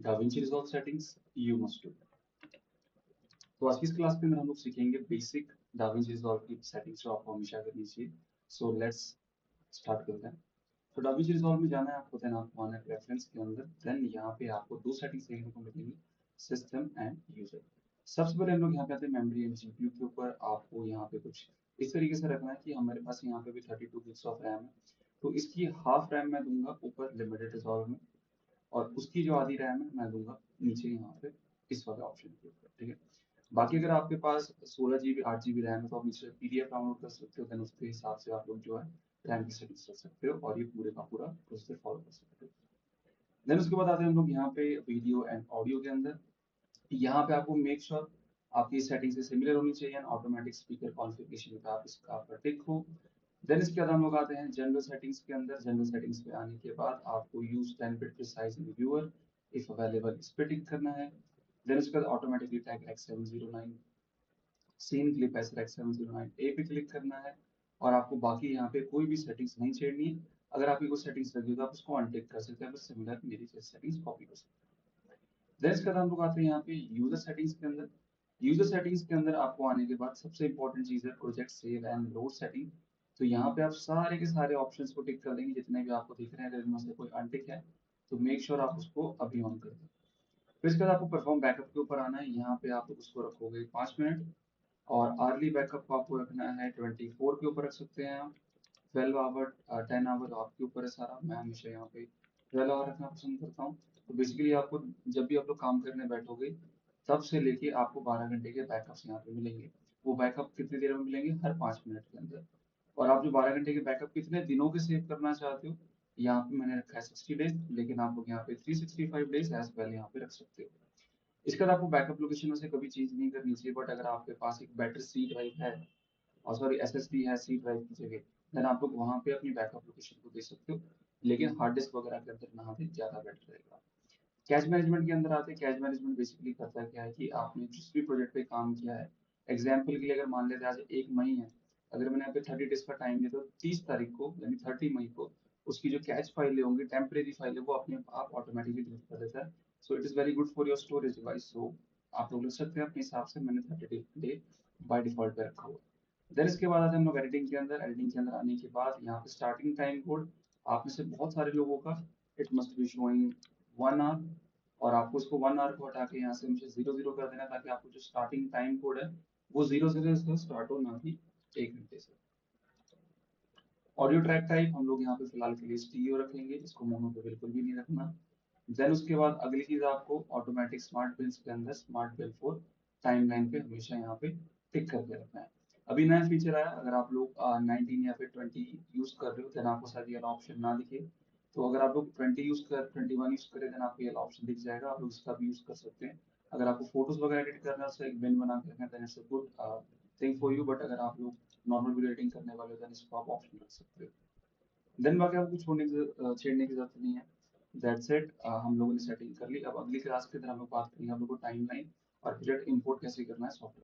Da Vinci resolve settings you must do. तो आज की इस क्लास के अंदर हम लोग सीखेंगे बेसिक डाविंची रिजॉल्व की सेटिंग्स जो आपको हमेशा करनी चाहिए। सो लेट्स स्टार्ट करते हैं। तो डाविंची रिजॉल्व में जाना है आपको, देन आपको आना है प्रेफरेंस के अंदर। देन यहाँ पे आपको दो सेटिंग्स देखने को मिलेंगी, सिस्टम एंड यूजर। सबसे पहले हम लोग यहाँ पे आते हैं मेमोरी एंड जीपीयू के ऊपर। आपको यहाँ पे कुछ इस तरीके से रखना है कि हमारे पास यहाँ पे भी 32 gigs ऑफ रैम है, तो इसकी हाफ रैम मैं दूंगा ऊपर लिमिटेड रिजॉल्व में, और उसकी जो आधी रैम है मैं दूंगा नीचे यहाँ पे इस वाले ऑप्शन के ऊपर। ठीक है। बाकी अगर आपके पास 16 GB 8 GB रैम है तो आप नीचे पीडीएफ डाउनलोड कर सकते हो, देन उसके हिसाब से आप लोग जो है रैम की सेटिंग्स कर सकते हो और ये पूरे का पूरा प्रोसेसर फॉलो कर सकते हो। देन उसके बाद आते हैं हम लोग यहाँ पे वीडियो एंड ऑडियो के अंदर। यहाँ पे आपको मेक श्योर आपकी सेटिंग से सिमिलर होनी चाहिए एंड ऑटोमेटिक स्पीकर कॉन्फ़िगरेशन पे आप इसका पर टिक हो। देन इसके बाद हम लोग आते हैं जनरल सेटिंग्स के अंदर। जनरल सेटिंग्स पे आने के बाद आपको use 10 bit precise reviewer if available इस पे टिक करना है। देन उसके बाद automatically tag rec 709 scene clip S rec 709 A पे क्लिक करना है, और आपको बाकी यहाँ पे कोई भी सेटिंग्स नहीं छेड़नी है। अगर आपकी कोई सेटिंग्स लगी हो तो आप उसको अनटिक कर सकते हैं, बस सिमिलर मेरी सेटिंग्स कॉपी कर सकते हैं। देन इसके बाद हम लोग आते हैं यहाँ पे यूजर सेटिंग्स के अंदर। यूजर सेटिंग्स के अंदर आपको आने के बाद सबसे इंपॉर्टेंट चीज है project save and load setting. तो यहाँ पे आप सारे के सारे ऑप्शंस को टिक कर देंगे जितने भी आपको दिख रहे हैं। अगर इनमें से कोई अनटिक है तो मेक श्योर आप उसको अभी ऑन कर दें। फिर इसके बाद आपको परफॉर्म बैकअप के ऊपर आना है। यहाँ पे आप उसको रखोगे 5 मिनट, और अर्ली बैकअप को आपको रखना है 24 के ऊपर रख सकते हैं आप। 12 आवर 10 आवर आपके ऊपर है सारा। मैं हमेशा यहाँ पे 12 आवर रखना पसंद करता हूँ। तो बेसिकली आपको जब भी आप लोग काम करने बैठोगे तब से लेके आपको 12 घंटे के बैकअप्स यहाँ पे मिलेंगे। वो बैकअप कितनी देर में मिलेंगे? हर 5 मिनट के अंदर। और आप जो 12 घंटे के बैकअप कितने दिनों के सेव करना चाहते हो, यहाँ पे मैंने रखा है 60 डेज, लेकिन आप लोग यहाँ पे 365 डेज एज वेल यहाँ पे रख सकते हो। इसके बाद आपको बैकअप लोकेशन में से कभी चेंज नहीं करनी चाहिए, बट अगर आपके पास एक बेटर सी ड्राइव है, और सॉरी एसएसडी है सी ड्राइव की जगह, देन आप लोग वहां पे अपनी बैकअप लोकेशन को दे सकते हो, लेकिन हार्ड डिस्क वगैरह के अंदर ना दें, ज्यादा बेटर रहेगा। कैश मैनेजमेंट के अंदर आते हैं। कैश मैनेजमेंट बेसिकली करता क्या है कि आपने जिस भी प्रोजेक्ट पे काम किया है, एग्जाम्पल के लिए अगर मान लेते हैं आज 1 मई है, अगर मैंने यहाँ पे 30 डेज का टाइम दिया तो 30 तारीख को यानी 30 मई को उसकी जो कैच फाइलें होंगी, टेम्परेरी फाइल है, वो अपने आप ऑटोमेटिकली डिलीट कर देता है। So it is very good for your storage device. सो आप लोग लिख सकते हैं अपने हिसाब से, मैंने 30 डे बाय डिफॉल्ट पे रखा हुआ। देन इसके बाद आते हैं हम लोग एडिटिंग के अंदर। एडिटिंग के अंदर आने के बाद यहाँ पे स्टार्टिंग टाइम कोड, आप में से बहुत सारे लोगों का it must be showing 1 hour, और आपको इसको 1 आवर को हटा के यहाँ से मुझे 0 0 कर देना, ताकि आपको जो स्टार्टिंग टाइम कोड है वो 0 0 से स्टार्ट हो, ना कि 1 घंटे से। ऑडियो ट्रैक टाइप हम लोग यहाँ पे फिलहाल के लिए स्टीरियो रखेंगे, इसको मोनो पे बिल्कुल भी नहीं रखना। देन उसके बाद अगली चीज आपको ऑटोमेटिक स्मार्ट बिल्स के अंदर स्मार्ट बिल फॉर टाइमलाइन पे हमेशा यहाँ पे टिक करके रखना है। अभी नया फीचर आया, अगर आप लोग 19 या फिर 20 यूज कर रहे हो देन आपको शायद ये ऑप्शन ना दिखे। तो अगर आप लोग 21 यूज करें देन आपको ये ऑप्शन दिख जाएगा, आप लोग इसका भी यूज कर सकते हैं। अगर आपको फोटोज वगैरह एडिट करना है उसका एक बिन बना के रखना है, then it's a good thing for you. But अगर आप लोग नॉर्मल वीडियो एडिटिंग करने वाले हो देन इसको आप ऑप्शन रख सकते हो। देन बाकी आपको छेड़ने की जरूरत नहीं है। That's it. हम लोगों ने सेटिंग कर ली। अब अगली क्लास के अंदर हम लोग बात करेंगे हम लोग को टाइमलाइन और प्रोजेक्ट इंपोर्ट कैसे करना है सॉफ्टवेयर।